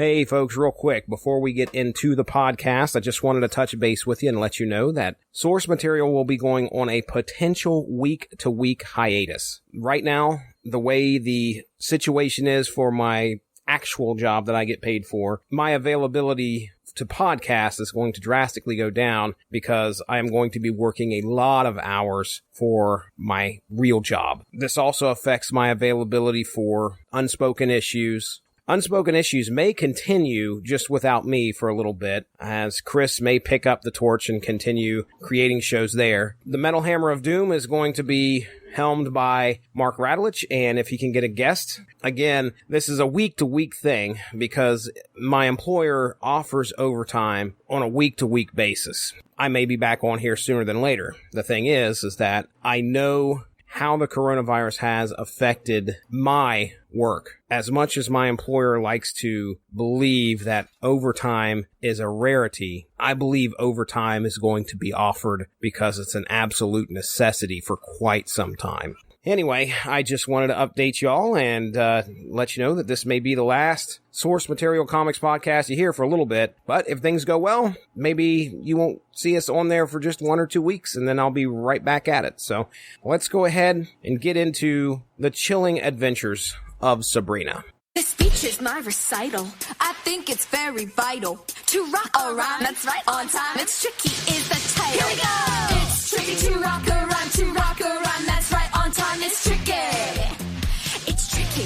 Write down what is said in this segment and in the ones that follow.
Hey folks, real quick, before we get into the podcast, I just wanted to touch base with you and let you know that source material will be going on a potential week-to-week hiatus. Right now, the way the situation is for my actual job that I get paid for, my availability to podcast is going to drastically go down because I am going to be working a lot of hours for my real job. This also affects my availability for unspoken issues. Unspoken Issues may continue just without me for a little bit, as Chris may pick up the torch and continue creating shows there. The Metal Hammer of Doom is going to be helmed by Mark Radulich, and if he can get a guest, again, this is a week-to-week thing because my employer offers overtime on a week-to-week basis. I may be back on here sooner than later. The thing is that I know how the coronavirus has affected my work. As much as my employer likes to believe that overtime is a rarity, I believe overtime is going to be offered because it's an absolute necessity for quite some time. Anyway, I just wanted to update y'all and let you know that this may be the last Source Material Comics podcast you hear for a little bit. But if things go well, maybe you won't see us on there for just 1 or 2 weeks, and then I'll be right back at it. So let's go ahead and get into the Chilling Adventures of Sabrina. This speech is my recital. I think it's very vital to rock a rhyme. That's right, on time. It's tricky is the title. Here we go. It's tricky to rock a rhyme, to rock a rhyme. That's right, on time. It's tricky. It's tricky.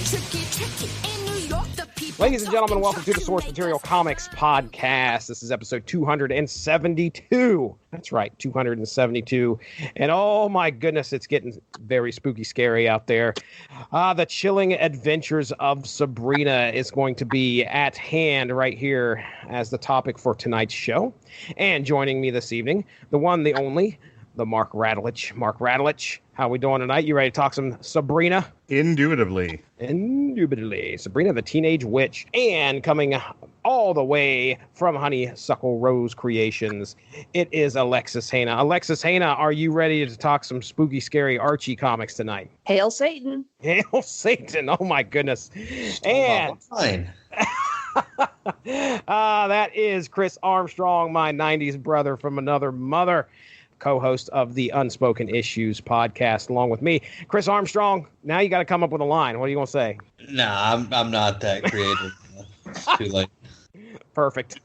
In New York, the people. Ladies and gentlemen, welcome to the Source Material Comics podcast. This is episode 272. That's right, 272. And oh my goodness, it's getting very spooky scary out there. The Chilling Adventures of Sabrina is going to be at hand right here as the topic for tonight's show. And joining me this evening, the one, the only, the Mark Radulich. Mark Radulich, how we doing tonight? You ready to talk some Sabrina? Indubitably. Sabrina the Teenage Witch. And coming all the way from Honeysuckle Rose Creations, it is Alexis Hana. Alexis Hana, are you ready to talk some spooky, scary Archie comics tonight? Hail Satan. Hail Satan. Oh, my goodness. And fine. That is Chris Armstrong, my 90s brother from another mother, co-host of the Unspoken Issues podcast, along with me. Chris Armstrong, now you got to come up with a line. What are you going to say? Nah, I'm not that creative. It's too late. Perfect.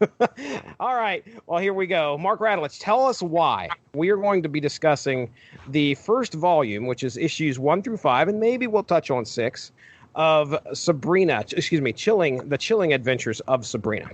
All right. Well, here we go. Mark Radulich, tell us why. We are going to be discussing the first volume, which is issues 1 through 5, and maybe we'll touch on 6, of the Chilling Adventures of Sabrina.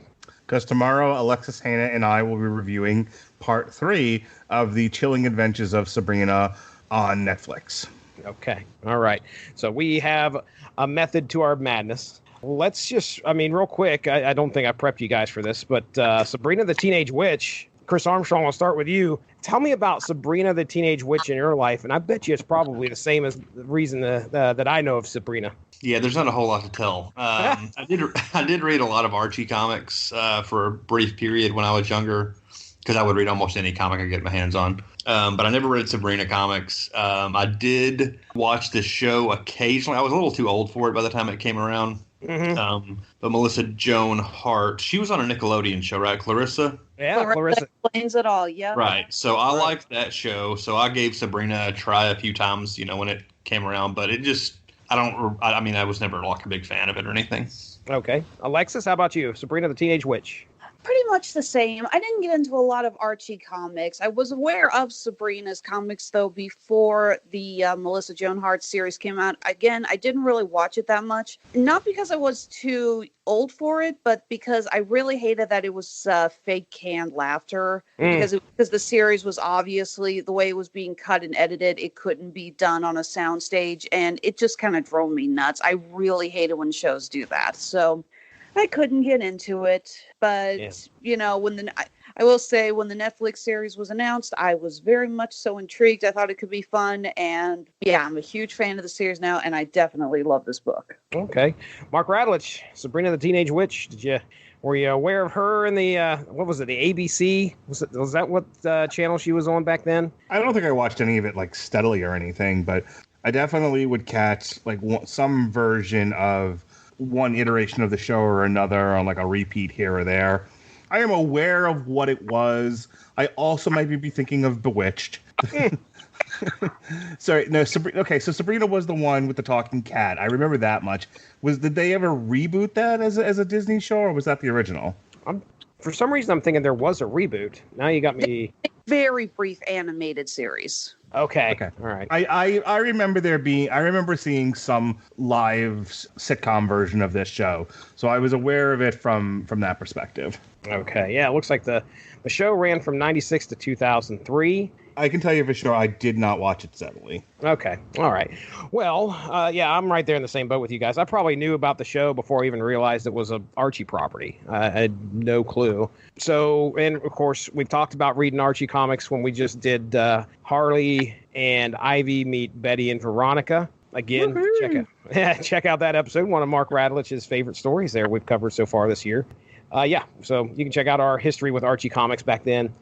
Because tomorrow, Alexis Hana and I will be reviewing part 3 of the Chilling Adventures of Sabrina on Netflix. Okay. All right. So we have a method to our madness. Let's just, real quick, I don't think I prepped you guys for this, but Sabrina the Teenage Witch, Chris Armstrong, I'll start with you. Tell me about Sabrina the Teenage Witch in your life, and I bet you it's probably the same as the reason that I know of Sabrina. Yeah, there's not a whole lot to tell. I did read a lot of Archie comics for a brief period when I was younger, because I would read almost any comic I could get my hands on. But I never read Sabrina comics. I did watch the show occasionally. I was a little too old for it by the time it came around. Mm-hmm. But Melissa Joan Hart, she was on a Nickelodeon show, right? Clarissa? Yeah, Clarissa explains it all. Yeah. Right. So I liked that show. So I gave Sabrina a try a few times, when it came around. But it just, I was never like a big fan of it or anything. Okay. Alexis, how about you? Sabrina the Teenage Witch. Pretty much the same. I didn't get into a lot of Archie comics. I was aware of Sabrina's comics, though, before the Melissa Joan Hart series came out. Again, I didn't really watch it that much. Not because I was too old for it, but because I really hated that it was fake canned laughter. Because the series was obviously, the way it was being cut and edited, it couldn't be done on a soundstage, and it just kind of drove me nuts. I really hated when shows do that. So I couldn't get into it, but I will say when the Netflix series was announced, I was very much so intrigued. I thought it could be fun, and yeah, I'm a huge fan of the series now, and I definitely love this book. Okay, Mark Radulich, Sabrina the Teenage Witch. Were you aware of her in the what was it? The ABC? Was that what channel she was on back then? I don't think I watched any of it like steadily or anything, but I definitely would catch like some version of one iteration of the show or another on like a repeat here or there. I am aware of what it was. I also might be thinking of Bewitched. Sorry, no, Sabrina. Okay, so Sabrina was the one with the talking cat. I remember that much. Did they ever reboot that as a Disney show, or was that the original? For some reason, I'm thinking there was a reboot. Now you got me. Very brief animated series. Okay. All right. I remember I remember seeing some live sitcom version of this show, so I was aware of it from that perspective. Okay. Yeah, it looks like the show ran from 96 to 2003. I can tell you for sure I did not watch it steadily. Okay. All right. Well, yeah, I'm right there in the same boat with you guys. I probably knew about the show before I even realized it was a Archie property. I had no clue. So, and of course, we've talked about reading Archie comics when we just did Harley and Ivy meet Betty and Veronica. Again, check out that episode, one of Mark Radlich's favorite stories there we've covered so far this year. Yeah, so you can check out our history with Archie comics back then.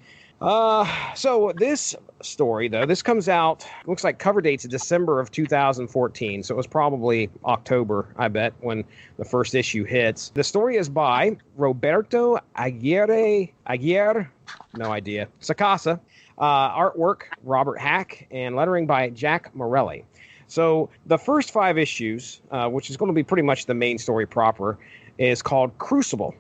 So this story, though, this comes out, looks like cover date's December of 2014. So it was probably October, I bet, when the first issue hits. The story is by Roberto Aguirre, no idea, Sacasa, artwork, Robert Hack, and lettering by Jack Morelli. So the first 5 issues, which is going to be pretty much the main story proper, is called Crucible.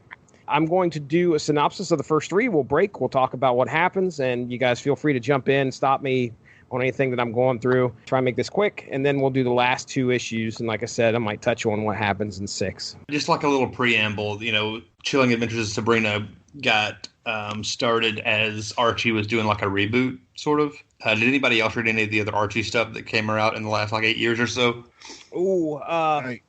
I'm going to do a synopsis of the first 3. We'll break. We'll talk about what happens, and you guys feel free to jump in, stop me on anything that I'm going through. Try and make this quick, and then we'll do the last 2 issues. And like I said, I might touch on what happens in 6. Just like a little preamble, Chilling Adventures of Sabrina got started as Archie was doing like a reboot, sort of. Did anybody else read any of the other Archie stuff that came out in the last 8 years or so? Ooh,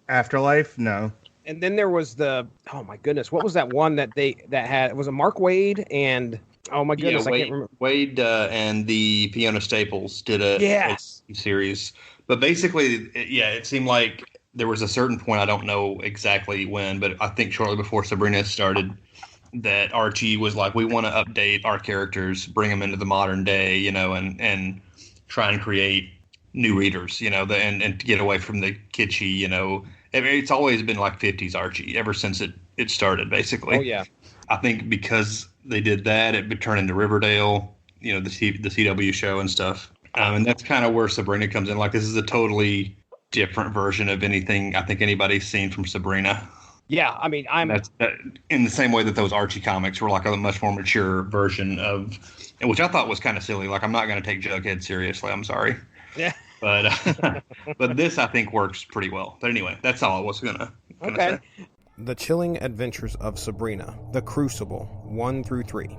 Afterlife? No. And then there was oh my goodness, what was that one that had, it was a Mark Waid and, oh my goodness, I can't remember. Waid and the Fiona Staples did a series. But basically, it seemed like there was a certain point, I don't know exactly when, but I think shortly before Sabrina started, that Archie was like, we want to update our characters, bring them into the modern day, and try and create new readers, and to get away from the kitschy, it's always been like 50s Archie ever since it started, basically. Oh, yeah. I think because they did that, it would turn into Riverdale, the CW show and stuff. And that's kind of where Sabrina comes in. Like, this is a totally different version of anything I think anybody's seen from Sabrina. Yeah, I mean, That's in the same way that those Archie comics were like a much more mature version of, which I thought was kind of silly. Like, I'm not going to take Jughead seriously. I'm sorry. Yeah. But this, I think, works pretty well. But anyway, that's all I was going to say. The Chilling Adventures of Sabrina, The Crucible, 1 through 3.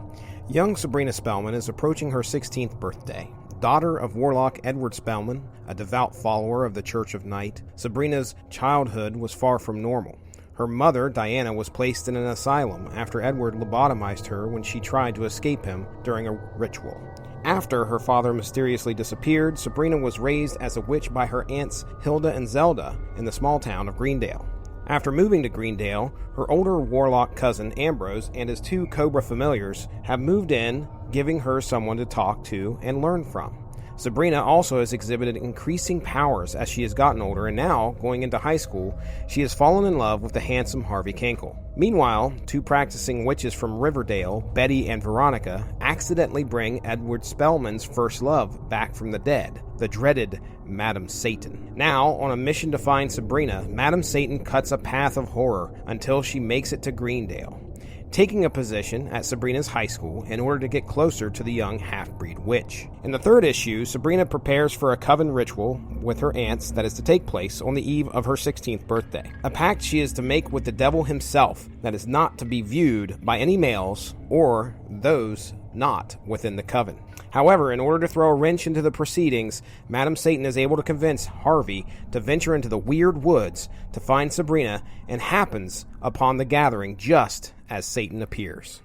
Young Sabrina Spellman is approaching her 16th birthday. Daughter of Warlock Edward Spellman, a devout follower of the Church of Night, Sabrina's childhood was far from normal. Her mother, Diana, was placed in an asylum after Edward lobotomized her when she tried to escape him during a ritual. After her father mysteriously disappeared, Sabrina was raised as a witch by her aunts Hilda and Zelda in the small town of Greendale. After moving to Greendale, her older warlock cousin Ambrose and his 2 Cobra familiars have moved in, giving her someone to talk to and learn from. Sabrina also has exhibited increasing powers as she has gotten older, and now, going into high school, she has fallen in love with the handsome Harvey Kinkle. Meanwhile, 2 practicing witches from Riverdale, Betty and Veronica, accidentally bring Edward Spellman's first love back from the dead, the dreaded Madam Satan. Now, on a mission to find Sabrina, Madam Satan cuts a path of horror until she makes it to Greendale, taking a position at Sabrina's high school in order to get closer to the young half-breed witch. In the 3rd issue, Sabrina prepares for a coven ritual with her aunts that is to take place on the eve of her 16th birthday. A pact she is to make with the devil himself that is not to be viewed by any males or those not within the coven. However, in order to throw a wrench into the proceedings, Madam Satan is able to convince Harvey to venture into the weird woods to find Sabrina, and happens upon the gathering just as Satan appears.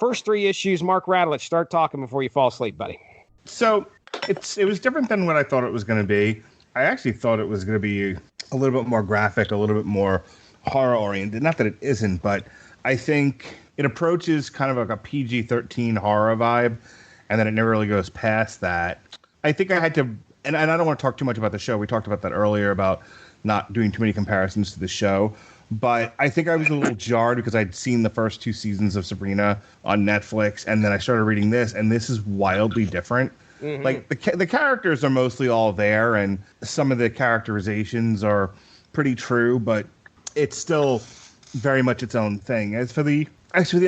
First 3 issues, Mark Radlich, start talking before you fall asleep, buddy. So it was different than what I thought it was going to be. I actually thought it was going to be a little bit more graphic, a little bit more horror-oriented. Not that it isn't, but I think it approaches kind of like a PG-13 horror vibe, and then it never really goes past that. I think I had to, and I don't want to talk too much about the show. We talked about that earlier about not doing too many comparisons to the show. But I think I was a little jarred because I'd seen the first 2 seasons of Sabrina on Netflix, and then I started reading this, and this is wildly different. Mm-hmm. Like, the characters are mostly all there, and some of the characterizations are pretty true, but it's still very much its own thing. As for the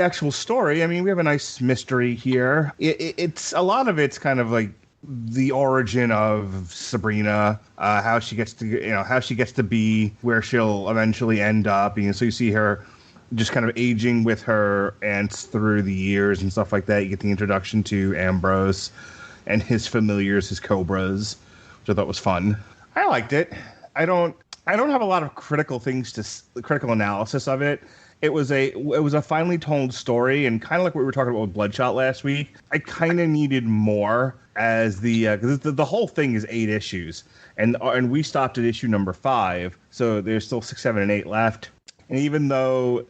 actual story, I mean, we have a nice mystery here. It's a lot of it's kind of like the origin of Sabrina, how she gets to be where she'll eventually end up. So you see her just kind of aging with her aunts through the years and stuff like that. You get the introduction to Ambrose and his familiars, his cobras, which I thought was fun. I liked it. I don't have a lot of critical analysis of it. It was a finely told story, and kind of like what we were talking about with Bloodshot last week. I kind of needed more, as because the whole thing is 8 issues, and we stopped at issue number 5, so there's still 6, 7, and 8 left. And even though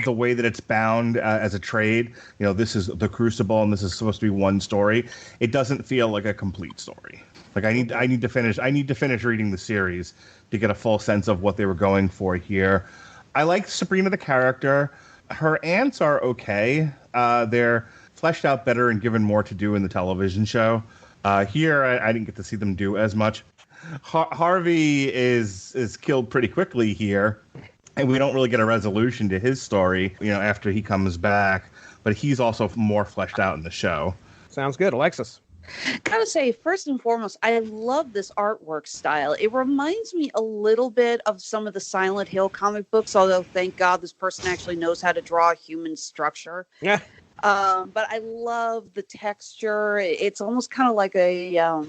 the way that it's bound as a trade, this is the Crucible, and this is supposed to be one story, it doesn't feel like a complete story. Like I need to finish reading the series to get a full sense of what they were going for here. I like Sabrina the character. Her aunts are okay. They're fleshed out better and given more to do in the television show. Here, I didn't get to see them do as much. Harvey is killed pretty quickly here, and we don't really get a resolution to his story, after he comes back. But he's also more fleshed out in the show. Sounds good. Alexis? I would say, first and foremost, I love this artwork style. It reminds me a little bit of some of the Silent Hill comic books, although thank God this person actually knows how to draw a human structure. Yeah. But I love the texture. It's almost kind of like a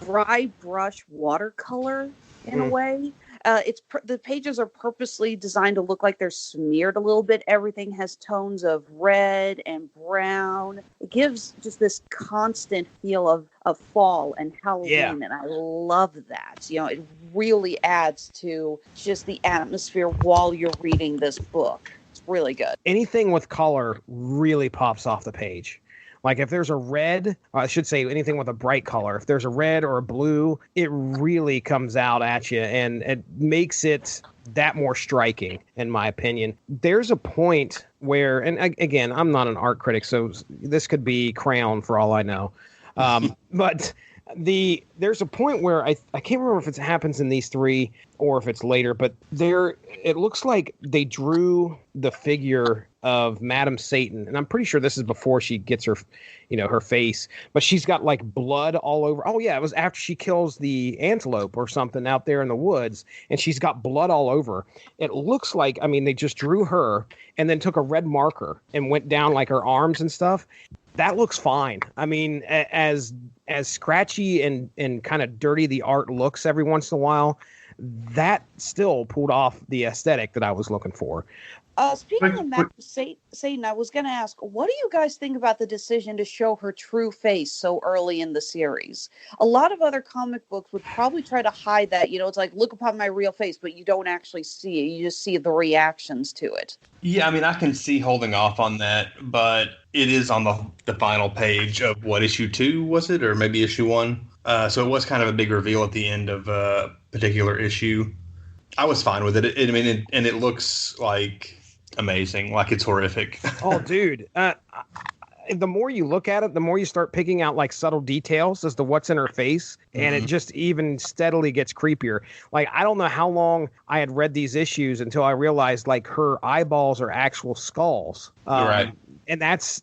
dry brush watercolor in a way. The pages are purposely designed to look like they're smeared a little bit. Everything has tones of red and brown. It gives just this constant feel of fall and Halloween, and I love that. It really adds to just the atmosphere while you're reading this book. It's really good. Anything with color really pops off the page. Like if there's a red, I should say anything with a bright color, if there's a red or a blue, it really comes out at you, and it makes it that more striking, in my opinion. There's a point where, and again, I'm not an art critic, so this could be crayon for all I know. But there's a point where I can't remember if it happens in these 3 or if it's later, but it looks like they drew the figure of Madam Satan, and I'm pretty sure this is before she gets her, her face, but she's got like blood all over. Oh yeah, it was after she kills the antelope or something out there in the woods, and she's got blood all over. It looks like, they just drew her and then took a red marker and went down like her arms and stuff. That looks fine. As scratchy and kind of dirty the art looks every once in a while, that still pulled off the aesthetic that I was looking for. Speaking of Madam Satan, I was going to ask, what do you guys think about the decision to show her true face so early in the series? A lot of other comic books would probably try to hide that. It's like, look upon my real face, but you don't actually see it. You just see the reactions to it. Yeah, I can see holding off on that, but it is on the final page of issue 2, was it? Or maybe issue 1? So it was kind of a big reveal at the end of a particular issue. I was fine with it. And it looks like amazing, like it's horrific. Oh, dude. The more you look at it, the more you start picking out like subtle details as to what's in her face, and it just even steadily gets creepier. Like, I don't know how long I had read these issues until I realized like her eyeballs are actual skulls. Right. And that's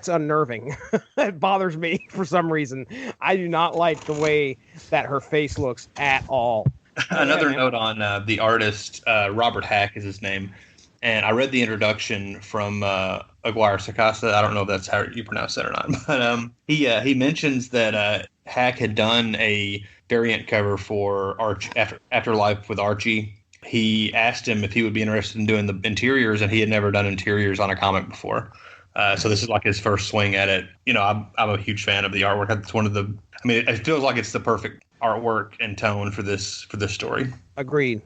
unnerving. It bothers me for some reason. I do not like the way that her face looks at all. Another note on the artist, Robert Hack is his name. And I read the introduction from Aguirre Sacasa. I don't know if that's how you pronounce that or not. But he mentions that Hack had done a variant cover for Afterlife with Archie. He asked him if he would be interested in doing the interiors, and he had never done interiors on a comic before. So this is like his first swing at it. I'm a huge fan of the artwork. It's one of the. It feels like it's the perfect artwork and tone for this story. Agreed.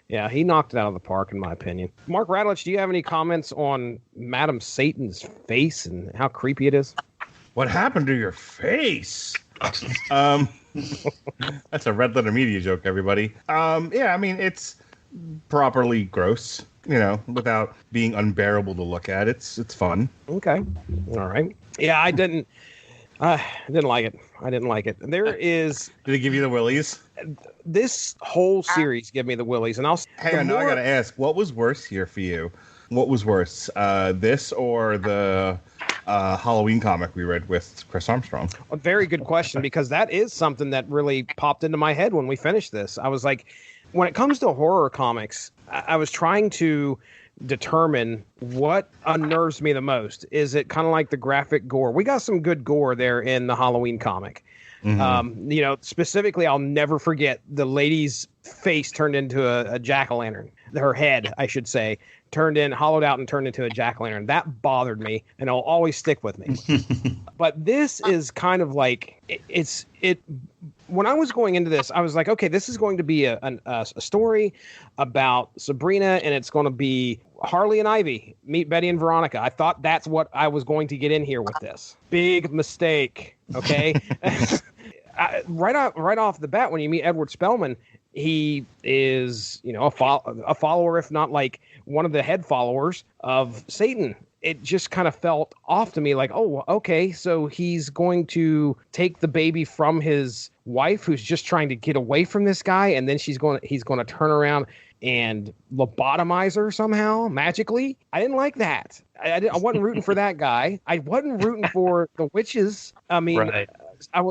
Yeah, he knocked it out of the park, in my opinion. Mark Radlich, do you have any comments on Madam Satan's face and how creepy it is? What happened to your face? That's a Red Letter Media joke, everybody. Yeah, I mean, it's properly gross, without being unbearable to look at. It's fun. Okay. All right. Yeah, I didn't like it. I didn't like it. There is... Did it give you the willies? This whole series give me the willies. And hang on, now I got to ask, what was worse here for you? What was worse, this or the Halloween comic we read with Chris Armstrong? A very good question, because that is something that really popped into my head when we finished this. I was like, when it comes to horror comics, I was trying to determine what unnerves me the most. Is it kind of like the graphic gore? We got some good gore there in the Halloween comic. Mm-hmm. Specifically, I'll never forget the lady's face turned into a jack-o'-lantern. Her head, I should say, hollowed out and turned into a jack-o'-lantern. That bothered me, and it'll always stick with me. But this is kind of like it. When I was going into this, I was like, okay, this is going to be a story about Sabrina, and it's going to be Harley and Ivy meet Betty and Veronica. I thought that's what I was going to get in here with this. Big mistake. Okay. Right off the bat, when you meet Edward Spellman, he is, a follower, if not like one of the head followers of Satan. It just kind of felt off to me, like, oh, okay, so he's going to take the baby from his wife, who's just trying to get away from this guy, and then he's going to turn around and lobotomize her somehow magically. I didn't like that. I wasn't rooting for that guy. I wasn't rooting for the witches. I mean, right.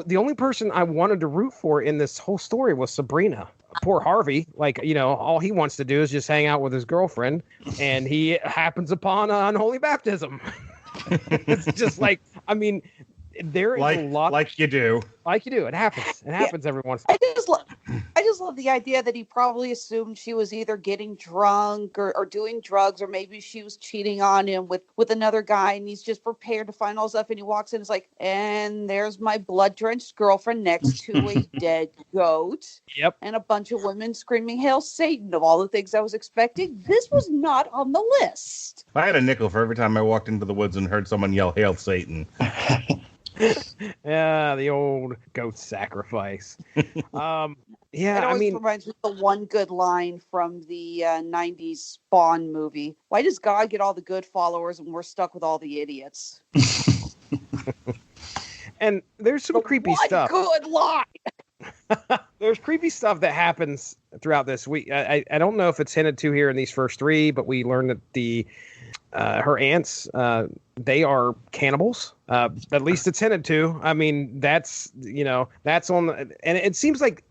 The only person I wanted to root for in this whole story was Sabrina. Poor Harvey, all he wants to do is just hang out with his girlfriend, and he happens upon unholy baptism. It's just like, I mean, there is a lot. Like you do. It happens. It happens every once. I just love the idea that he probably assumed she was either getting drunk or doing drugs, or maybe she was cheating on him with another guy, and he's just prepared to find all stuff. And he walks in, and it's like, and there's my blood-drenched girlfriend next to a dead goat. Yep. And a bunch of women screaming, "Hail Satan!" Of all the things I was expecting, this was not on the list. I had a nickel for every time I walked into the woods and heard someone yell, "Hail Satan!" Yeah, the old goat sacrifice. It always reminds me of the one good line from the 90s Spawn movie. Why does God get all the good followers and we're stuck with all the idiots? And there's some creepy stuff. Good line! There's creepy stuff that happens throughout this week. I don't know if it's hinted to here in these first three, but we learned that her aunts, they are cannibals. At least it's hinted to. I mean, that's on and it seems like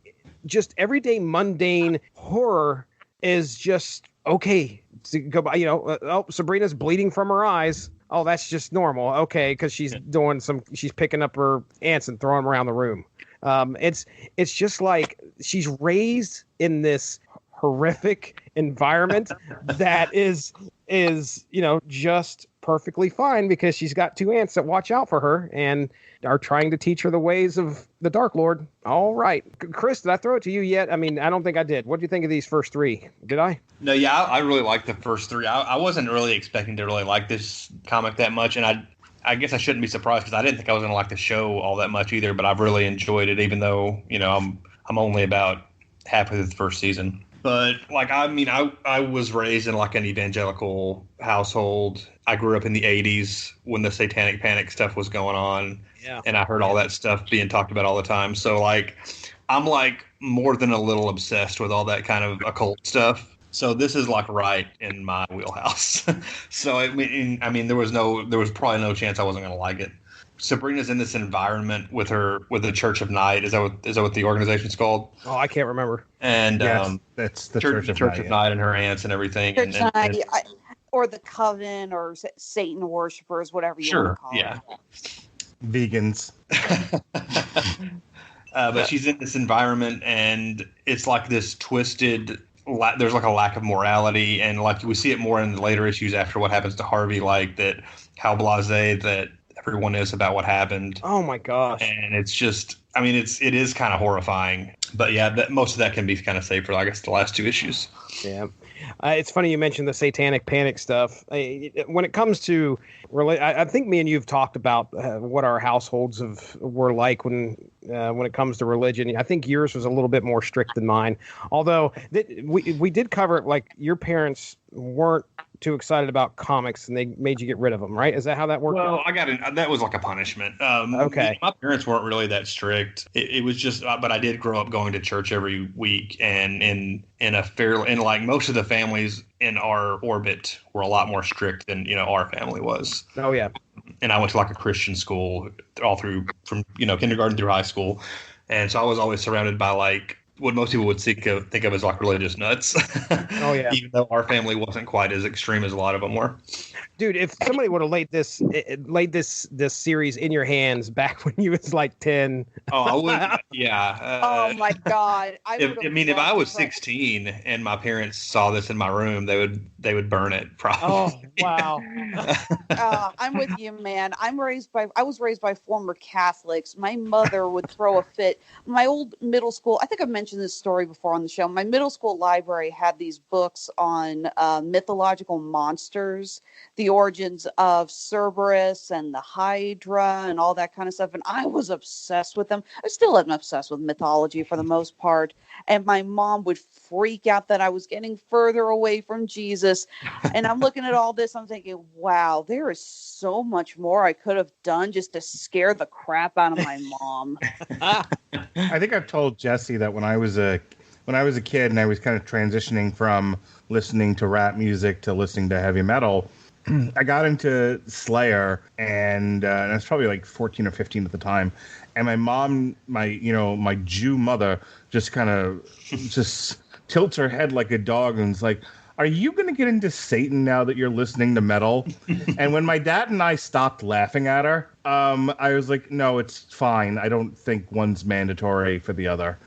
just everyday mundane horror is just okay to go by. Sabrina's bleeding from her eyes. Oh, that's just normal. Okay, because she's picking up her aunts and throwing them around the room. It's just like she's raised in this horrific environment that is just perfectly fine, because she's got two aunts that watch out for her and are trying to teach her the ways of the Dark Lord. All right. Chris, did I throw it to you yet? I mean, I don't think I did. What do you think of these first three? Did I? No, yeah, I really liked the first three. I wasn't really expecting to really like this comic that much, and I guess I shouldn't be surprised, because I didn't think I was going to like the show all that much either, but I've really enjoyed it, even though, I'm only about halfway through the first season. But I was raised in like an evangelical household. I grew up in the 80s when the Satanic Panic stuff was going on. Yeah. And I heard all that stuff being talked about all the time. So I'm more than a little obsessed with all that kind of occult stuff. So this is right in my wheelhouse. So I mean there was probably no chance I wasn't going to like it. Sabrina's in this environment with the Church of Night. Is that what the organization's called? Oh, I can't remember. And that's the Church of Night and her aunts and everything. Church of Night, or the Coven, or Satan worshippers, whatever you want to call it. Vegans. But she's in this environment, and it's like this twisted. There's like a lack of morality, and like we see it more in the later issues after what happens to Harvey, like that how blasé that everyone is about what happened. Oh my gosh. And it's just I mean, it is kind of horrifying. But yeah, most of that can be kind of saved for, I guess, the last 2 issues. Yeah. It's funny you mentioned the satanic panic stuff. When it comes to, I think me and you have talked about what our households were like when it comes to religion. I think yours was a little bit more strict than mine. Although we did cover it, like your parents weren't too excited about comics and they made you get rid of them, right? Is that how that worked? Well, that was like a punishment. Okay. My parents weren't really that strict. It was just, but I did grow up going to church every week, and in like most of the families in our orbit were a lot more strict than our family was. Oh yeah. And I went to like a Christian school all through from kindergarten through high school, and so I was always surrounded by like what most people would think of as like religious nuts. Oh yeah. Even though our family wasn't quite as extreme as a lot of them were. Dude, if somebody would have laid this series in your hands back when you was like 10. Oh, I would. Yeah. Oh my God. If I was 16 and my parents saw this in my room, they would burn it probably. Oh, wow. I'm with you, man. I was raised by former Catholics. My mother would throw a fit. My old middle school, I think I've mentioned this story before on the show. My middle school library had these books on mythological monsters, the origins of Cerberus and the Hydra and all that kind of stuff. And I was obsessed with them. I still am obsessed with mythology for the most part. And my mom would freak out that I was getting further away from Jesus. And I'm looking at all this. I'm thinking, wow, there is so much more I could have done just to scare the crap out of my mom. I think I've told Jesse that when I was a kid and I was kind of transitioning from listening to rap music to listening to heavy metal, I got into Slayer, and I was probably like 14 or 15 at the time. And my mom, my Jew mother, just kind of just tilts her head like a dog and is like, "Are you going to get into Satan now that you're listening to metal?" And when my dad and I stopped laughing at her, I was like, "No, it's fine. I don't think one's mandatory for the other."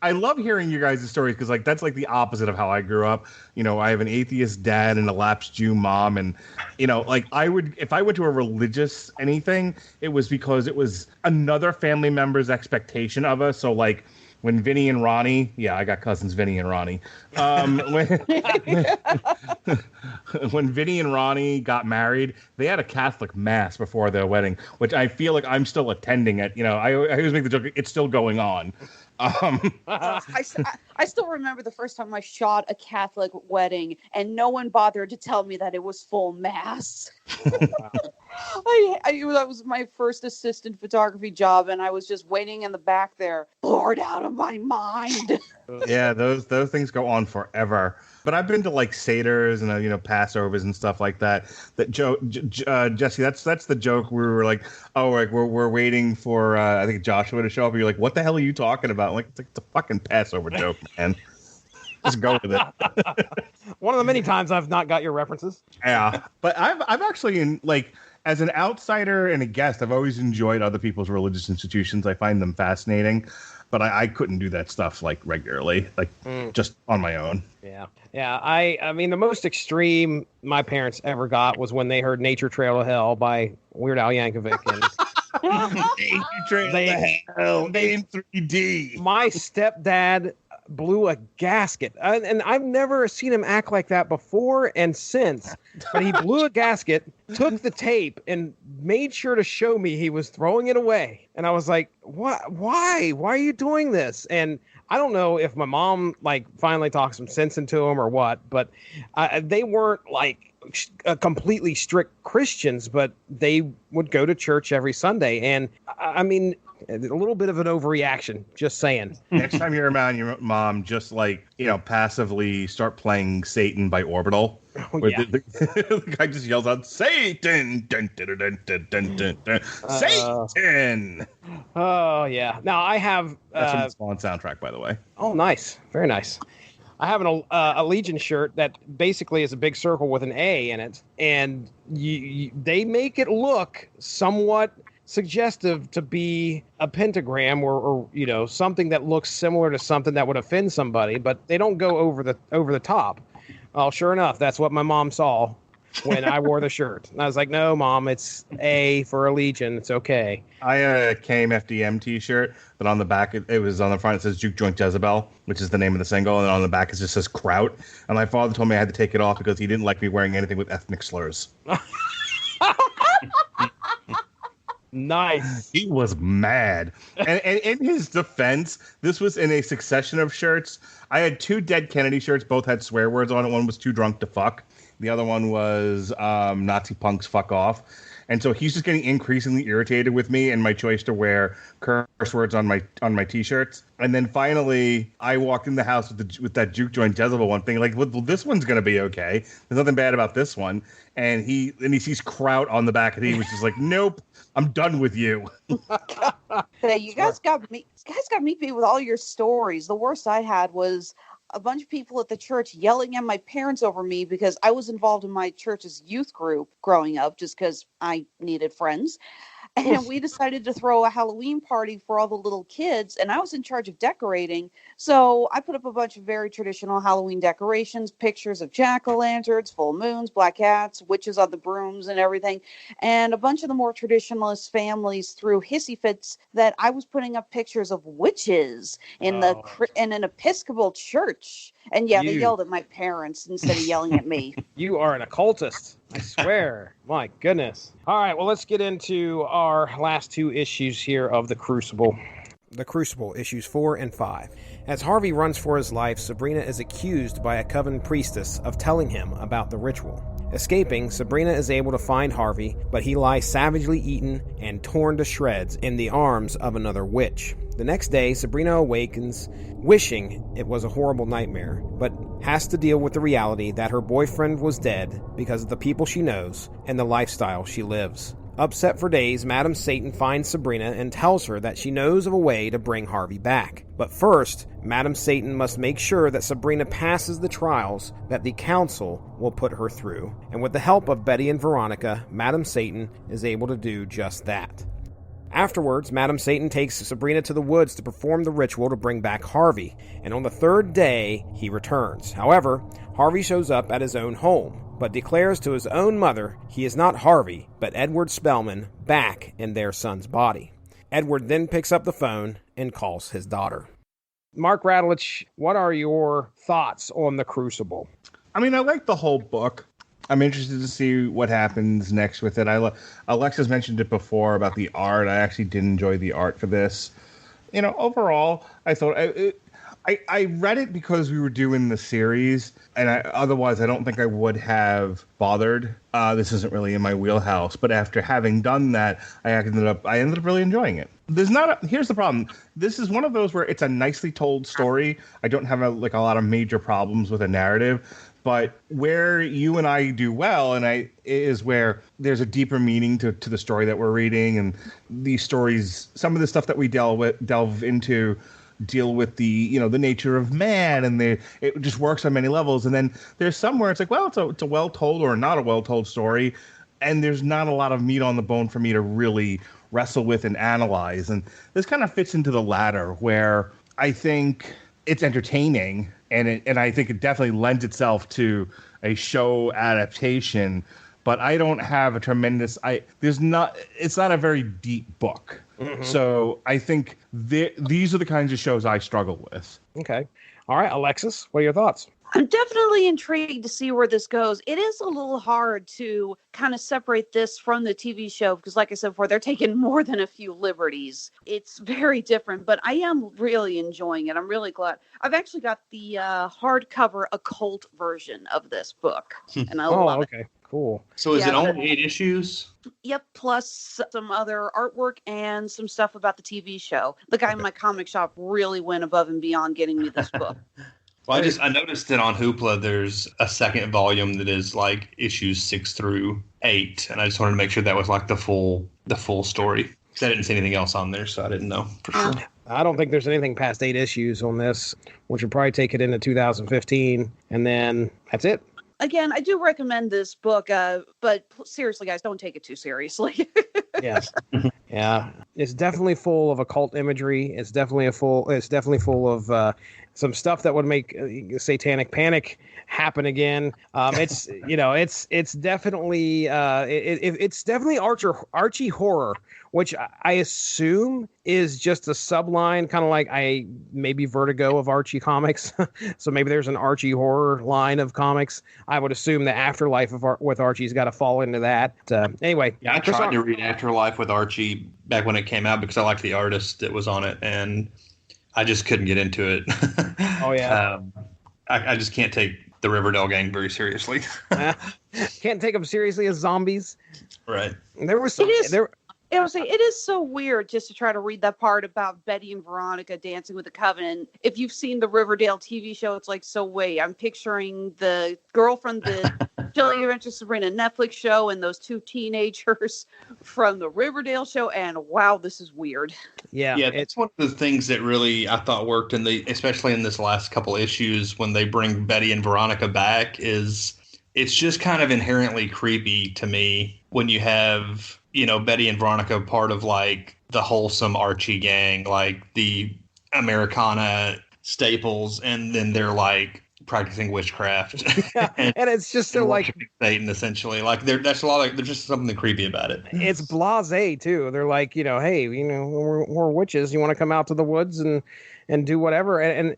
I love hearing you guys' stories because like that's like the opposite of how I grew up. I have an atheist dad and a lapsed Jew mom, and like if I went to a religious anything, it was because it was another family member's expectation of us. So like, when Vinny and Ronnie, I got cousins Vinny and Ronnie. When Vinny and Ronnie got married, they had a Catholic mass before their wedding, which I feel like I'm still attending it. I always make the joke, it's still going on. I still remember the first time I shot a Catholic wedding and no one bothered to tell me that it was full mass. That was my first assistant photography job, and I was just waiting in the back there, bored out of my mind. Yeah, those things go on forever. But I've been to like Seders and Passovers and stuff like that. That Jesse, that's the joke. We were like, oh, like we're waiting for I think Joshua to show up. And you're like, what the hell are you talking about? I'm like, it's a fucking Passover joke, man. Just go with it. One of the many times I've not got your references. Yeah, but I've actually as an outsider and a guest, I've always enjoyed other people's religious institutions. I find them fascinating. But I couldn't do that stuff like regularly, like just on my own. Yeah. I mean, the most extreme my parents ever got was when they heard "Nature Trail to Hell" by Weird Al Yankovic, and Nature Trail to Hell in 3D. My stepdad blew a gasket, and I've never seen him act like that before and since. But he blew a gasket, took the tape, and made sure to show me he was throwing it away. And I was like, "What? Why? Why are you doing this?" And I don't know if my mom finally talked some sense into him or what, but they weren't completely strict Christians, but they would go to church every Sunday. And I mean, a little bit of an overreaction, just saying. Next time you're around your mom, just passively start playing Satan by Orbital. Oh, yeah. The guy just yells out, "Satan! Dun, dun, dun, dun, dun, dun, dun. Satan!" Oh, yeah. Now, I have... That's from the Spawn soundtrack, by the way. Oh, nice. Very nice. I have a Legion shirt that basically is a big circle with an A in it, and they make it look somewhat suggestive to be a pentagram or something that looks similar to something that would offend somebody, but they don't go over the top. Well, sure enough, that's what my mom saw. when I wore the shirt. And I was like, no, Mom, it's A for Allegiant. It's okay. I had a KMFDM t-shirt, but on the back, it was on the front, it says Juke Joint Jezebel, which is the name of the single, and on the back it just says Kraut. And my father told me I had to take it off because he didn't like me wearing anything with ethnic slurs. Nice. He was mad. And in his defense, this was in a succession of shirts. I had 2 Dead Kennedy shirts. Both had swear words on it. One was too drunk to fuck. The other one was Nazi punks fuck off. And so he's just getting increasingly irritated with me and my choice to wear curse words on my t-shirts. And then finally, I walked in the house with that Juke Joint Jezebel one thing, like, well, this one's gonna be okay. There's nothing bad about this one. And he sees Kraut on the back, and he was just like, nope, I'm done with you. Hey, you guys got me beat with all your stories. The worst I had was a bunch of people at the church yelling at my parents over me because I was involved in my church's youth group growing up just because I needed friends. And we decided to throw a Halloween party for all the little kids, and I was in charge of decorating. So I put up a bunch of very traditional Halloween decorations, pictures of jack-o'-lanterns, full moons, black cats, witches on the brooms and everything. And a bunch of the more traditionalist families threw hissy fits that I was putting up pictures of witches in in an Episcopal church. And yeah, they yelled at my parents instead of yelling at me. You are an occultist. I swear. My goodness. All right, well, let's get into our last 2 issues here of The Crucible. The Crucible, issues 4 and 5. As Harvey runs for his life, Sabrina is accused by a coven priestess of telling him about the ritual. Escaping, Sabrina is able to find Harvey, but he lies savagely eaten and torn to shreds in the arms of another witch. The next day, Sabrina awakens, wishing it was a horrible nightmare, but has to deal with the reality that her boyfriend was dead because of the people she knows and the lifestyle she lives. Upset for days, Madam Satan finds Sabrina and tells her that she knows of a way to bring Harvey back. But first, Madam Satan must make sure that Sabrina passes the trials that the council will put her through. And with the help of Betty and Veronica, Madam Satan is able to do just that. Afterwards, Madam Satan takes Sabrina to the woods to perform the ritual to bring back Harvey, and on the 3rd day, he returns. However, Harvey shows up at his own home, but declares to his own mother he is not Harvey, but Edward Spellman, back in their son's body. Edward then picks up the phone and calls his daughter. Mark Radulich, what are your thoughts on The Crucible? I mean, I like the whole book. I'm interested to see what happens next with it. Alexis mentioned it before about the art. I actually did enjoy the art for this. You know, overall, I thought I read it because we were doing the series, and otherwise I don't think I would have bothered. This isn't really in my wheelhouse, but after having done that, I ended up really enjoying it. Here's the problem. This is one of those where it's a nicely told story. I don't have a lot of major problems with a narrative. But where you and I do well, is where there's a deeper meaning to the story that we're reading, and these stories, some of the stuff that we delve into, deal with the nature of man, and it just works on many levels. And then there's somewhere it's like, well, it's a well told or not a well told story, and there's not a lot of meat on the bone for me to really wrestle with and analyze. And this kind of fits into the latter, where I think it's entertaining. And I think it definitely lends itself to a show adaptation, but I don't have a tremendous. It's not a very deep book, so I think these are the kinds of shows I struggle with. Okay, all right, Alexis, what are your thoughts? I'm definitely intrigued to see where this goes. It is a little hard to kind of separate this from the TV show because, like I said before, they're taking more than a few liberties. It's very different, but I am really enjoying it. I'm really glad. I've actually got the hardcover occult version of this book, and I love it. Okay, cool. So is it only 8 issues? Yep, plus some other artwork and some stuff about the TV show. The guy in my comic shop really went above and beyond getting me this book. Well, I noticed that on Hoopla there's a second volume that is like issues 6 through 8, and I just wanted to make sure that was like the full story because I didn't see anything else on there, so I didn't know for sure. I don't think there's anything past 8 issues on this, which would probably take it into 2015, and then that's it. Again, I do recommend this book, but seriously, guys, don't take it too seriously. Yes. Yeah. It's definitely full of occult imagery. It's definitely full of some stuff that would make satanic panic happen again. It's it's definitely it's definitely Archie horror, which I assume is just a subline, kind of like maybe Vertigo of Archie comics. So maybe there's an Archie horror line of comics. I would assume the Afterlife with Archie's got to fall into that. Anyway, yeah, I tried to read Afterlife with Archie back when it came out because I liked the artist that was on it, and I just couldn't get into it. Oh yeah, I just can't take the Riverdale gang very seriously. Can't take them seriously as zombies. Right. There was some. I was saying, it is so weird just to try to read that part about Betty and Veronica dancing with the Covenant. If you've seen the Riverdale TV show, it's like, so wait, I'm picturing the girl from the Chilling Adventures of Sabrina Netflix show and those two teenagers from the Riverdale show, and wow, this is weird. Yeah, it's one of the things that really I thought worked especially in this last couple issues when they bring Betty and Veronica back, is it's just kind of inherently creepy to me when you have, Betty and Veronica part of like the wholesome Archie gang, like the Americana staples, and then they're like practicing witchcraft. and it's just so like Satan, essentially. Like there's just something creepy about it. It's blasé too. They're like, hey, we're witches. You want to come out to the woods and do whatever. And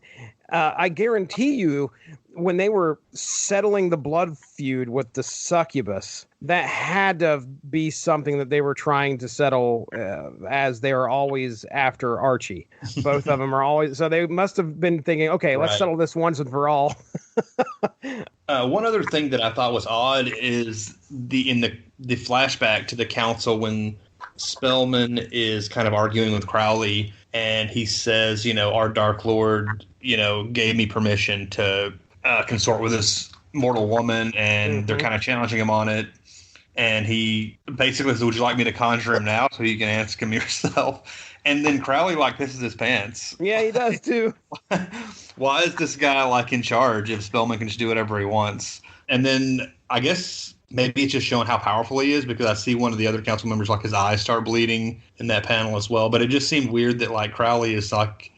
I guarantee you, when they were settling the blood feud with the succubus, that had to be something that they were trying to settle, as they are always after Archie. Both of them are always, so they must have been thinking, okay, let's settle this once and for all. One other thing that I thought was odd is the flashback to the council when Spellman is kind of arguing with Crowley, and he says, our Dark Lord, gave me permission to consort with this mortal woman, and they're kind of challenging him on it. And he basically says, would you like me to conjure him now so you can ask him yourself? And then Crowley pisses his pants. Yeah, he does too. Why is this guy in charge if Spellman can just do whatever he wants? And then I guess maybe it's just showing how powerful he is, because I see one of the other council members, his eyes start bleeding in that panel as well. But it just seemed weird that Crowley is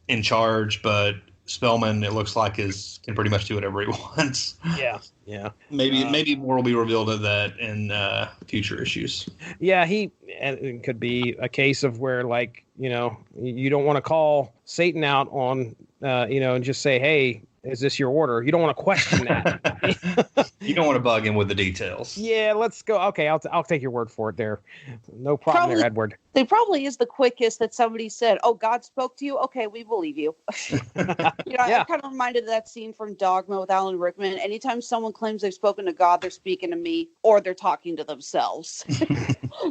in charge, but Spellman, it looks like, can pretty much do whatever he wants. Yeah. Maybe more will be revealed of that in future issues. Yeah, it could be a case of where, you don't want to call Satan out on, and just say, hey, is this your order? You don't want to question that. You don't want to bug him with the details. Yeah, let's go. Okay, I'll take your word for it there. No problem there, Edward. It probably is the quickest that somebody said, oh, God spoke to you? Okay, we believe you. I'm kind of reminded of that scene from Dogma with Alan Rickman. Anytime someone claims they've spoken to God, they're speaking to me, or they're talking to themselves.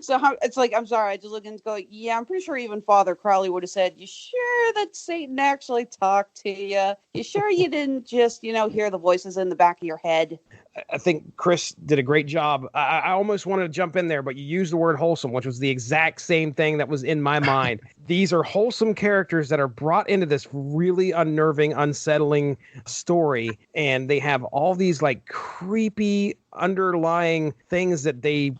So it's like, I'm sorry, I just look and go, yeah, I'm pretty sure even Father Crowley would have said, you sure that Satan actually talked to you? You sure you didn't just, hear the voices in the back of your head? I think Chris did a great job. I almost wanted to jump in there, but you used the word wholesome, which was the exact same thing that was in my mind. These are wholesome characters that are brought into this really unnerving, unsettling story, and they have all these creepy underlying things that they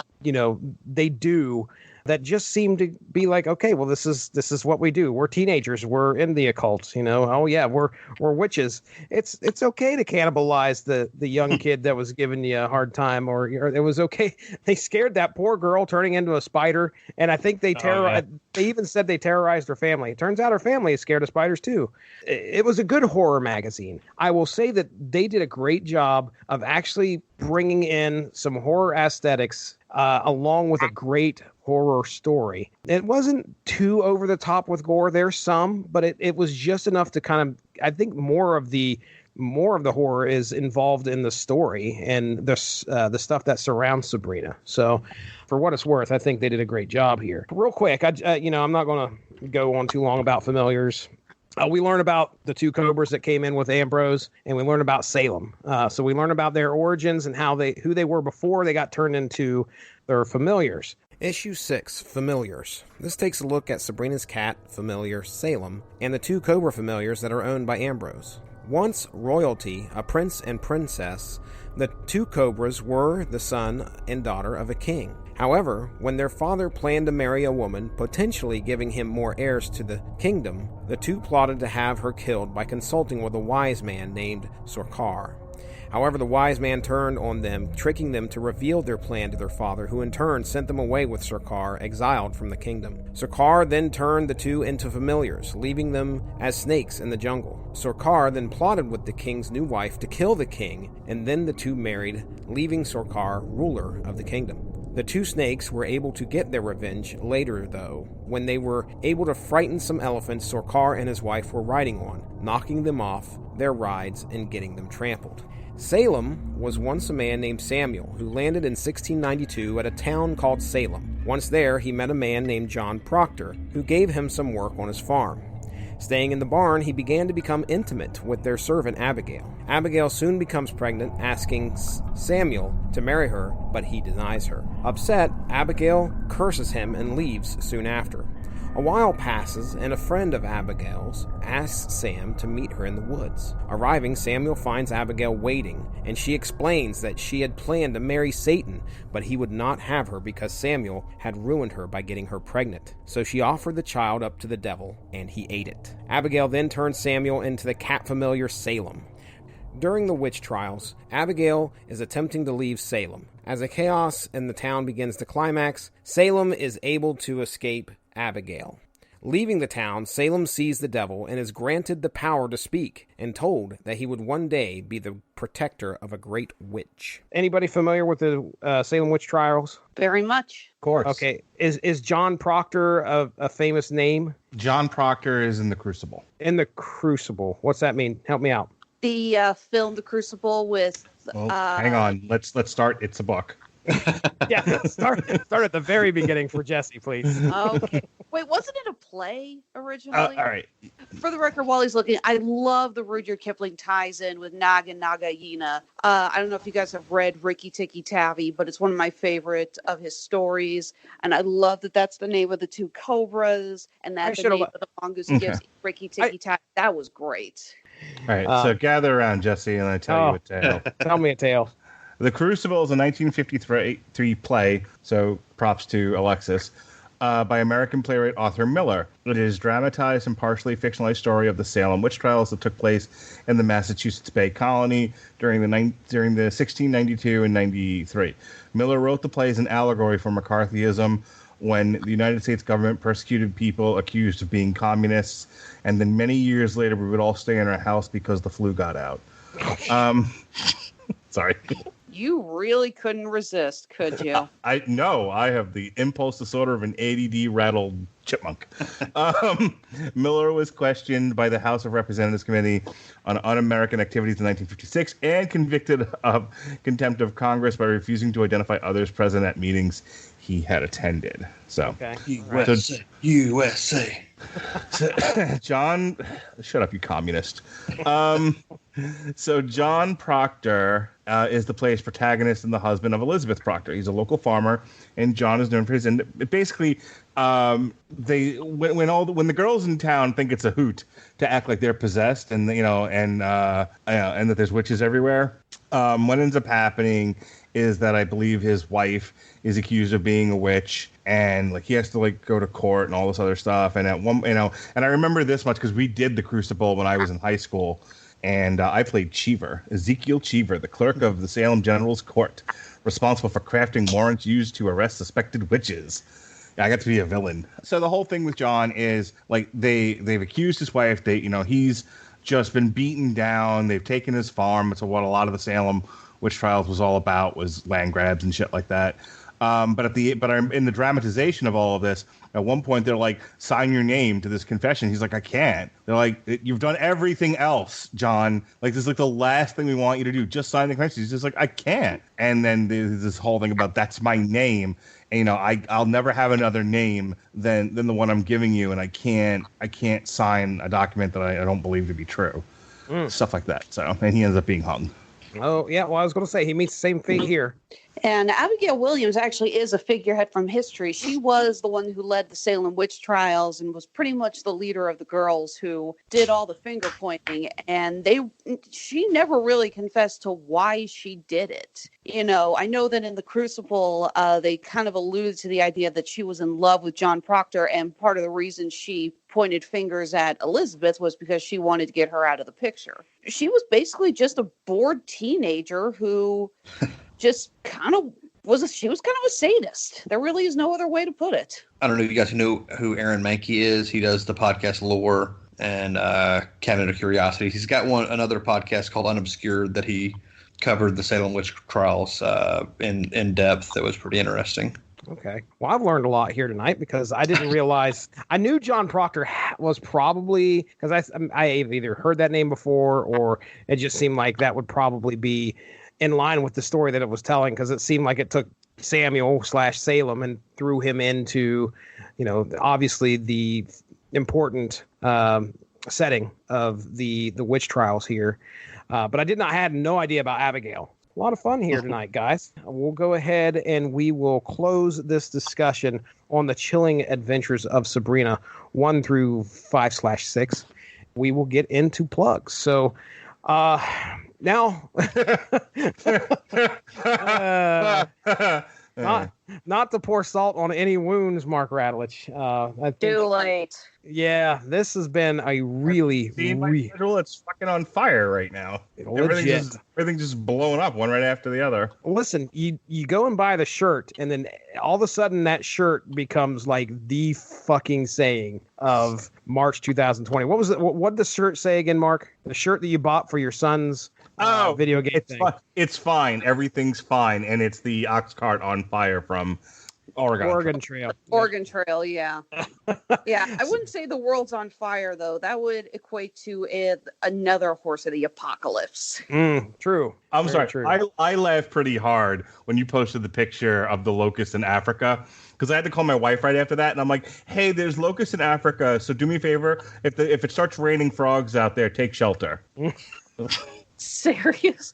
do that just seem to be okay, well, this is what we do. We're teenagers. We're in the occult, Oh yeah, we're witches. It's okay to cannibalize the young kid that was giving you a hard time, or it was okay. They scared that poor girl turning into a spider, and I think they They even said they terrorized her family. It turns out her family is scared of spiders too. It was a good horror magazine. I will say that they did a great job of actually bringing in some horror aesthetics along with a great horror story. It wasn't too over the top with gore. There's some, but it was just enough to kind of, I think more of the horror is involved in the story and the stuff that surrounds Sabrina. So for what it's worth, I think they did a great job here. Real quick, I'm not going to go on too long about familiars. We learn about the two Cobras that came in with Ambrose, and we learn about Salem. So we learn about their origins and who they were before they got turned into their familiars. Issue 6, Familiars. This takes a look at Sabrina's cat, familiar Salem, and the two Cobra familiars that are owned by Ambrose. Once royalty, a prince and princess, the two Cobras were the son and daughter of a king. However, when their father planned to marry a woman, potentially giving him more heirs to the kingdom, the two plotted to have her killed by consulting with a wise man named Sorcar. However, the wise man turned on them, tricking them to reveal their plan to their father, who in turn sent them away with Sorcar, exiled from the kingdom. Sorcar then turned the two into familiars, leaving them as snakes in the jungle. Sorcar then plotted with the king's new wife to kill the king, and then the two married, leaving Sorcar ruler of the kingdom. The two snakes were able to get their revenge later, though, when they were able to frighten some elephants Sorcar and his wife were riding on, knocking them off their rides and getting them trampled. Salem was once a man named Samuel who landed in 1692 at a town called Salem. Once there, he met a man named John Proctor who gave him some work on his farm. Staying in the barn, he began to become intimate with their servant Abigail. Abigail soon becomes pregnant, asking Samuel to marry her, but he denies her. Upset, Abigail curses him and leaves soon after. A while passes, and a friend of Abigail's asks Sam to meet her in the woods. Arriving, Samuel finds Abigail waiting, and she explains that she had planned to marry Satan, but he would not have her because Samuel had ruined her by getting her pregnant. So she offered the child up to the devil, and he ate it. Abigail then turns Samuel into the cat familiar Salem. During the witch trials, Abigail is attempting to leave Salem. As the chaos in the town begins to climax, Salem is able to escape Abigail. Leaving the town, Salem sees the devil and is granted the power to speak and told that he would one day be the protector of a great witch. Anybody familiar with the Salem witch trials? Very much. Of course. Okay. Is John Proctor a famous name? John Proctor is in The Crucible. In The Crucible. What's that mean? Help me out. The film The Crucible with... Well, hang on. Let's start. It's a book. Yeah, start at the very beginning for Jesse, please. Okay. Wait, wasn't it a play originally? All right. For the record, while he's looking, I love the Rudyard Kipling ties in with Nag and Nagayina. I don't know if you guys have read Rikki Tikki Tavi, but it's one of my favorite of his stories. And I love that that's the name of the two cobras, and that's the name of the mongoose who gives Rikki Tikki Tavi. That was great. All right. So gather around, Jesse, and I tell you a tale. Tell me a tale. The Crucible is a 1953 play, so props to Alexis, by American playwright Arthur Miller. It is a dramatized and partially fictionalized story of the Salem witch trials that took place in the Massachusetts Bay Colony during the 1692 and 93. Miller wrote the play as an allegory for McCarthyism, when the United States government persecuted people accused of being communists, and then many years later we would all stay in our house because the flu got out. Sorry. You really couldn't resist, could you? I have the impulse disorder of an ADD rattled chipmunk. Miller was questioned by the House of Representatives Committee on Un-American Activities in 1956 and convicted of contempt of Congress by refusing to identify others present at meetings he had attended. So, okay. USA. So, John, shut up, you communist. So John Proctor is the play's protagonist and the husband of Elizabeth Proctor. He's a local farmer, and John is known for his. And basically, when the girls in town think it's a hoot to act like they're possessed, and and that there's witches everywhere. What ends up happening is that I believe his wife is accused of being a witch, and he has to go to court and all this other stuff. And at one, and I remember this much because we did the Crucible when I was in high school. And I played Cheever, Ezekiel Cheever, the clerk of the Salem General's Court, responsible for crafting warrants used to arrest suspected witches. I got to be a villain. So the whole thing with John is they've accused his wife. He's just been beaten down. They've taken his farm. So what a lot of the Salem witch trials was all about was land grabs and shit like that. But in the dramatization of all of this, at one point they're like, sign your name to this confession. He's like, I can't. They're like, you've done everything else, John. This is the last thing we want you to do. Just sign the confession. He's just like, I can't. And then there's this whole thing about that's my name. And, I'll never have another name than the one I'm giving you. And I can't sign a document that I don't believe to be true. Stuff like that. So, and he ends up being hung. Oh, yeah. Well, I was going to say he meets the same fate here. And Abigail Williams actually is a figurehead from history. She was the one who led the Salem witch trials and was pretty much the leader of the girls who did all the finger pointing. And she never really confessed to why she did it. You know, I know that in the Crucible, they kind of alluded to the idea that she was in love with John Proctor. And part of the reason she pointed fingers at Elizabeth was because she wanted to get her out of the picture. She was basically just a bored teenager who just kind of she was kind of a sadist. There really is no other way to put it. I don't know if you guys know who Aaron Mahnke is. He does the podcast Lore and Cabinet of Curiosities. He's got another podcast called Unobscured that he covered the Salem witch trials in depth. That was pretty interesting. Okay. Well, I've learned a lot here tonight because I didn't realize. I knew John Proctor was probably, because I've either heard that name before or it just seemed like that would probably be in line with the story that it was telling, because it seemed like it took Samuel/Salem and threw him into, obviously the important setting of the witch trials here. But I had no idea about Abigail. A lot of fun here tonight, guys. We'll go ahead and we will close this discussion on the Chilling Adventures of Sabrina 1 through 5/6. We will get into plugs. So, now, not to pour salt on any wounds, Mark Radulich. Too late. Yeah, this has been a really, it's fucking on fire right now. Everything's just blowing up one right after the other. Listen, you go and buy the shirt, and then all of a sudden that shirt becomes like the fucking saying of March 2020. What was it? What did the shirt say again, Mark? The shirt that you bought for your son's video game thing. It's fine. Everything's fine, and it's the ox cart on fire from Oregon Trail. Oregon Trail, yeah. Yeah, I wouldn't say the world's on fire, though. That would equate to another horse of the apocalypse. True. I'm sorry. True. I laughed pretty hard when you posted the picture of the locust in Africa, because I had to call my wife right after that, and I'm like, hey, there's locusts in Africa, so do me a favor. If it starts raining frogs out there, take shelter. Serious.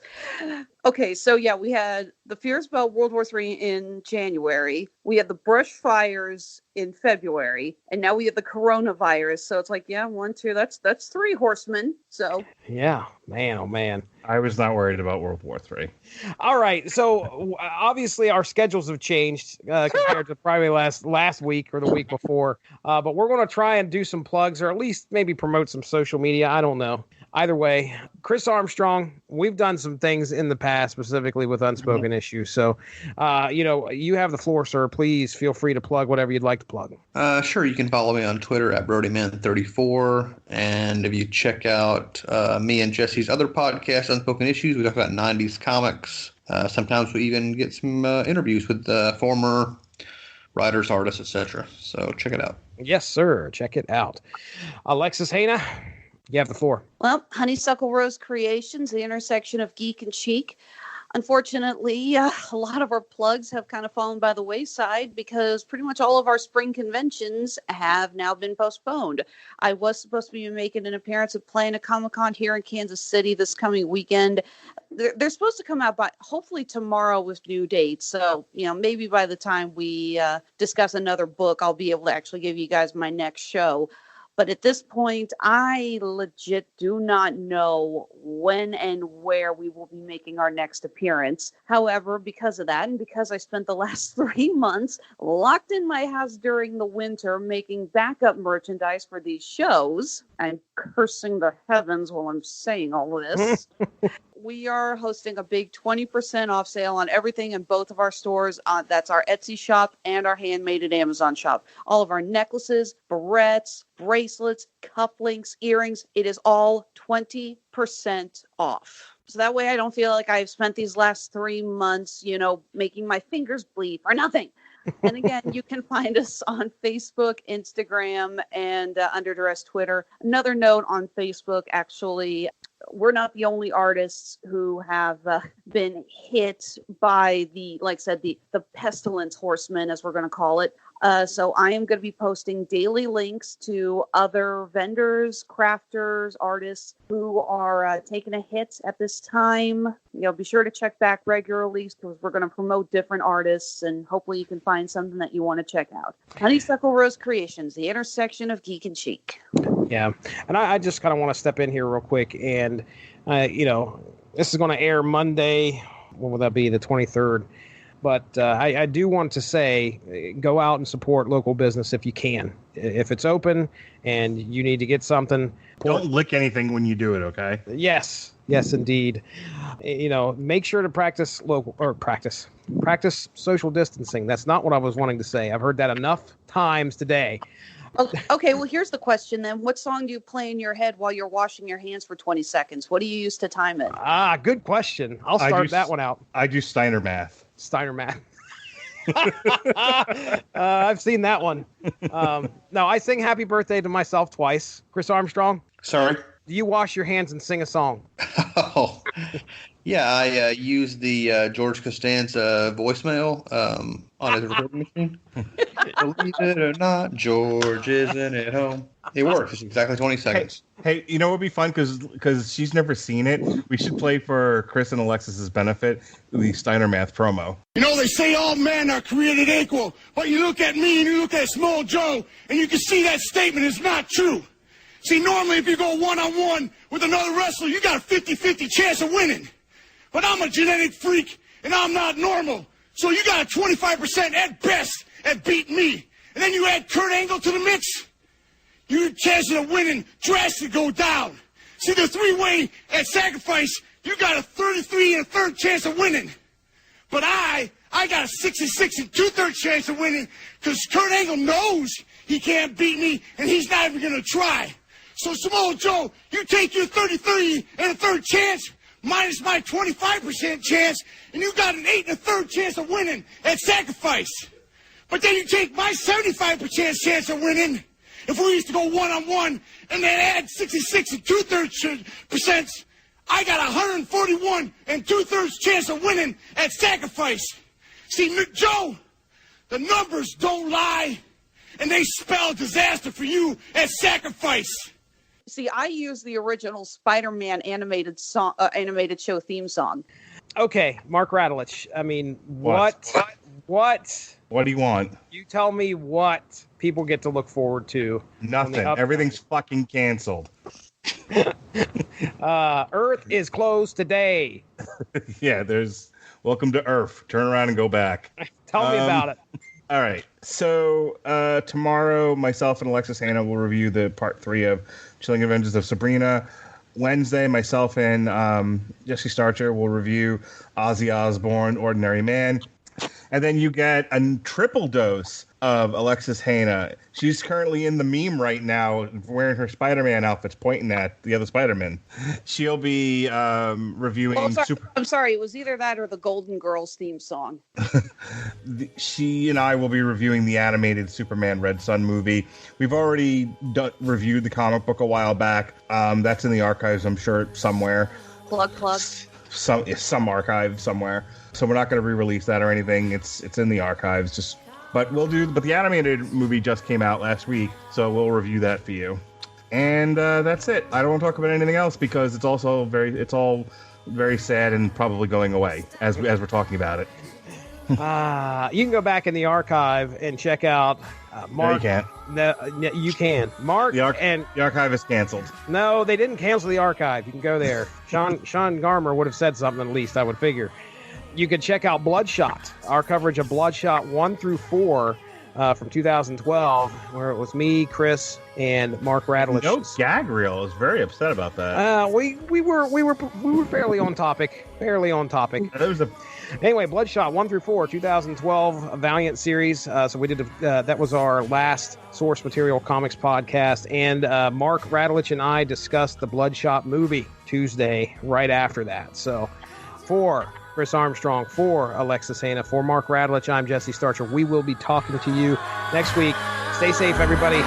Okay, so yeah, we had the fears about World War III in January. We had the brush fires in February, and now we have the coronavirus. So it's like, yeah, 1, 2, that's 3 horsemen. So yeah, man, oh man. I was not worried about World War III. All right, so obviously our schedules have changed compared to probably last week or the week before. But we're going to try and do some plugs, or at least maybe promote some social media. I don't know. Either way, Chris Armstrong, we've done some things in the past, specifically with Unspoken Issues. So, you have the floor, sir. Please feel free to plug whatever you'd like to plug. Sure, you can follow me on Twitter at BrodyMan34. And if you check out me and Jesse's other podcast, Unspoken Issues, we talk about 90s comics. Sometimes we even get some interviews with former writers, artists, etc. So check it out. Yes, sir. Check it out. Alexis Hana, you have the floor. Well, Honeysuckle Rose Creations, the intersection of geek and chic. Unfortunately, a lot of our plugs have kind of fallen by the wayside because pretty much all of our spring conventions have now been postponed. I was supposed to be making an appearance at Playing a Comic-Con here in Kansas City this coming weekend. They're supposed to come out by hopefully tomorrow with new dates. So, maybe by the time we discuss another book, I'll be able to actually give you guys my next show. But at this point, I legit do not know when and where we will be making our next appearance. However, because of that, and because I spent the last 3 months locked in my house during the winter making backup merchandise for these shows, I'm cursing the heavens while I'm saying all of this. We are hosting a big 20% off sale on everything in both of our stores. That's our Etsy shop and our handmade at Amazon shop. All of our necklaces, barrettes, bracelets, cufflinks, earrings, it is all 20% off. So that way I don't feel like I've spent these last 3 months, making my fingers bleed for nothing. And again, you can find us on Facebook, Instagram, and Under Duress Twitter. Another note on Facebook, actually, we're not the only artists who have been hit by the, like I said, the pestilence horsemen, as we're going to call it. So I am going to be posting daily links to other vendors, crafters, artists who are taking a hit at this time. Be sure to check back regularly because we're going to promote different artists, and hopefully you can find something that you want to check out. Honeysuckle Rose Creations, the intersection of geek and chic. Yeah, and I just kind of want to step in here real quick, and this is going to air Monday. What will that be? The 23rd. But I do want to say, go out and support local business if you can. If it's open and you need to get something, don't lick anything when you do it. Okay. Yes, indeed. Make sure to practice social distancing. That's not what I was wanting to say. I've heard that enough times today. Okay, well, here's the question then. What song do you play in your head while you're washing your hands for 20 seconds? What do you use to time it? Good question. I'll start that one out. I do Steiner math. I've seen that one. No, I sing Happy Birthday to myself twice. Chris Armstrong? Sorry? Do you wash your hands and sing a song? Oh, yeah. I use the George Costanza voicemail on his recording machine. Believe it or not, George isn't at home. It works. It's exactly 20 seconds. Hey, it would be fun because she's never seen it. We should play for Chris and Alexis's benefit the Steiner Math promo. They say all men are created equal, but you look at me and you look at Small Joe, and you can see that statement is not true. See, normally if you go one-on-one with another wrestler, you got a 50-50 chance of winning. But I'm a genetic freak, and I'm not normal. So you got a 25% at best at beating me. And then you add Kurt Angle to the mix, your chances of winning drastically go down. See, the three-way at sacrifice, you got a 33 1/3 chance of winning. But I got a 66 2/3 chance of winning because Kurt Angle knows he can't beat me, and he's not even going to try. So, Samoa Joe, you take your 33 1/3 chance minus my 25% chance, and you got an 8 1/3 chance of winning at sacrifice. But then you take my 75% chance of winning, if we used to go one-on-one, and then add 66 2/3%, I got 141 2/3 chance of winning at sacrifice. See, Joe, the numbers don't lie, and they spell disaster for you at sacrifice. See, I use the original Spider-Man animated show theme song. Okay, Mark Radulich. I mean, what? What do you want? You tell me what people get to look forward to. Nothing. Everything's fucking canceled. Earth is closed today. Yeah, there's welcome to Earth. Turn around and go back. Tell me about it. All right. So tomorrow, myself and Alexis Hannah will review the part 3 of Chilling Adventures of Sabrina. Wednesday, myself and Jesse Starcher will review Ozzy Osbourne, Ordinary Man. And then you get a triple dose of Alexis Hannah. She's currently in the meme right now wearing her Spider-Man outfits pointing at the other Spider-Man. She'll be reviewing... I'm sorry, it was either that or the Golden Girls theme song. She and I will be reviewing the animated Superman Red Sun movie. We've already reviewed the comic book a while back. That's in the archives, I'm sure, somewhere. Plug. Some archive somewhere. So we're not going to re-release that or anything. It's in the archives. But the animated movie just came out last week, so we'll review that for you. And that's it. I don't want to talk about anything else because it's all very sad and probably going away as we're talking about it. You can go back in the archive and check out Mark. No, you can't. No, you can. Mark the archive is canceled. No, they didn't cancel the archive. You can go there. Sean Garmer would have said something at least, I would figure. You can check out Bloodshot, our coverage of Bloodshot 1 through 4 from 2012, where it was me, Chris, and Mark Radulich. No gag reel. I was very upset about that. We were fairly on topic. Anyway, Bloodshot 1 through 4, 2012 Valiant series. So we did that was our last source material comics podcast, and Mark Radulich and I discussed the Bloodshot movie Tuesday right after that. So for Chris Armstrong, for Alexis Hannah, for Mark Radulich, I'm Jesse Starcher. We will be talking to you next week. Stay safe, everybody.